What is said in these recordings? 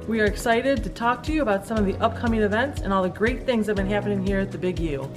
We are excited to talk to you about some of the upcoming events and all the great things that have been happening here at the Big U.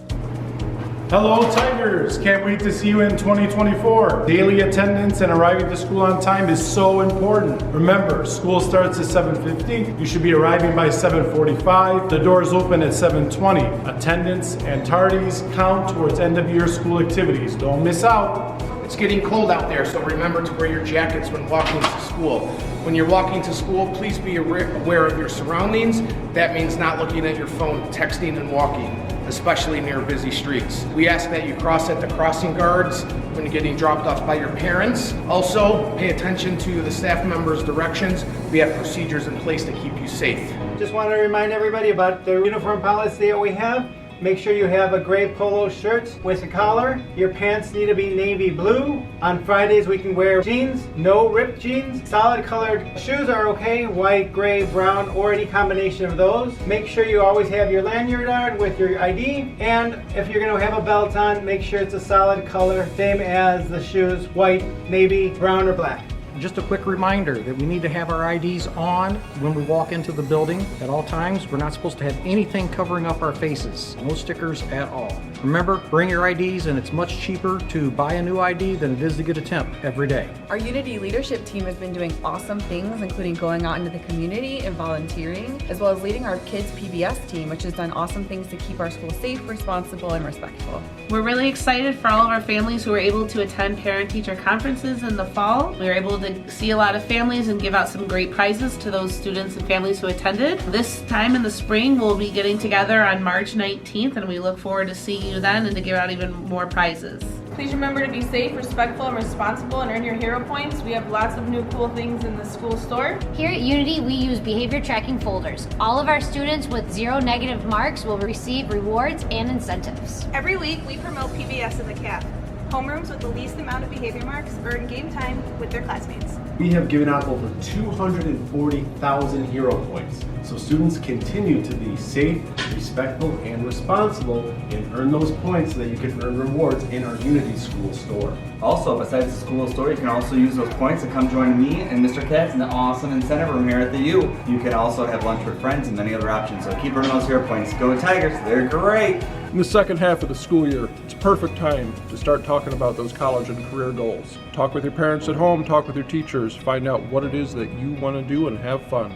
Hello Tigers! Can't wait to see you in 2024. Daily attendance and arriving to school on time is so important. Remember, school starts at 7:50. You should be arriving by 7:45. The doors open at 7:20. Attendance and tardies count towards end of year school activities. Don't miss out. It's getting cold out there, so remember to wear your jackets when walking to school. When you're walking to school, please be aware of your surroundings. That means not looking at your phone, texting and walking, especially near busy streets. We ask that you cross at the crossing guards when getting dropped off by your parents. Also, pay attention to the staff members' directions. We have procedures in place to keep you safe. Just want to remind everybody about the uniform policy that we have. Make sure you have a gray polo shirt with a collar. Your pants need to be navy blue. On Fridays we can wear jeans, no ripped jeans. Solid colored shoes are okay, white, gray, brown, or any combination of those. Make sure you always have your lanyard on with your ID. And if you're going to have a belt on, make sure it's a solid color, same as the shoes, white, navy, brown, or black. Just a quick reminder that we need to have our IDs on when we walk into the building at all times. We're not supposed to have anything covering up our faces. No stickers at all. Remember, bring your IDs, and it's much cheaper to buy a new ID than it is to get a temp every day. Our Unity leadership team has been doing awesome things, including going out into the community and volunteering, as well as leading our kids PBS team, which has done awesome things to keep our school safe, responsible, and respectful. We're really excited for all of our families who were able to attend parent-teacher conferences in the fall. We were able to see a lot of families and give out some great prizes to those students and families who attended. This time in the spring, we'll be getting together on March 19th, and we look forward to seeing you then and to give out even more prizes. Please remember to be safe, respectful, and responsible and earn your hero points. We have lots of new cool things in the school store. Here at Unity, we use behavior tracking folders. All of our students with 0 negative marks will receive rewards and incentives. Every week, we promote PBS in the CAP. Homerooms with the least amount of behavior marks earn game time with their classmates. We have given out over 240,000 hero points, so students continue to be safe, respectful, and responsible and earn those points so that you can earn rewards in our Unity School store. Also, besides the school store, you can also use those points to come join me and Mr. Katz in the awesome incentive room here at the U. You can also have lunch with friends and many other options, so keep earning those hero points. Go Tigers, they're great! In the second half of the school year, it's a perfect time to start talking about those college and career goals. Talk with your parents at home, talk with your teachers, find out what it is that you want to do and have fun.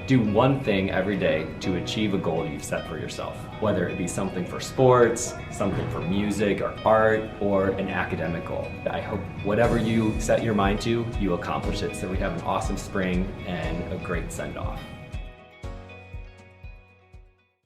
Do one thing every day to achieve a goal you've set for yourself, whether it be something for sports, something for music or art, or an academic goal. I hope whatever you set your mind to, you accomplish it so we have an awesome spring and a great send-off.